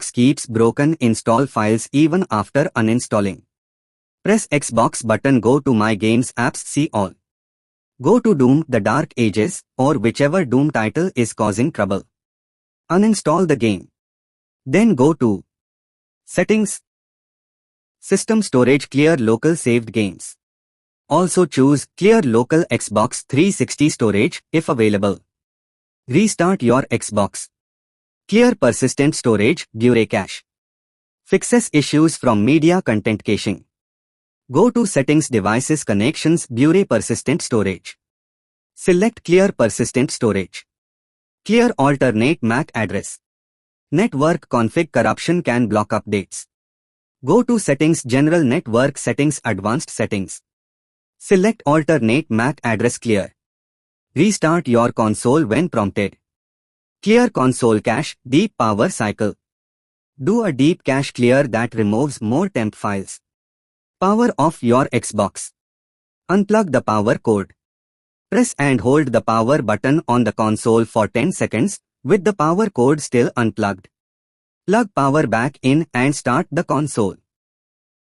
Xbox keeps broken install files even after uninstalling. Press Xbox button, go to My Games apps, see all. Go to Doom: The Dark Ages or whichever Doom title is causing trouble. Uninstall the game. Then go to Settings, System Storage, clear local saved games. Also choose Clear Local Xbox 360 storage if available. Restart your Xbox. Clear persistent storage, Blu-ray cache. Fixes issues from media content caching. Go to Settings, Devices, Connections, Blu-ray persistent storage. Select Clear persistent storage. Clear alternate MAC address. Network config, corruption can block updates. Go to Settings, General Network Settings, Advanced Settings. Select alternate MAC address, clear. Restart your console when prompted. Clear console cache, deep power cycle. Do a deep cache clear that removes more temp files. Power off your Xbox. Unplug the power cord. Press and hold the power button on the console for 10 seconds with the power cord still unplugged. Plug power back in and start the console.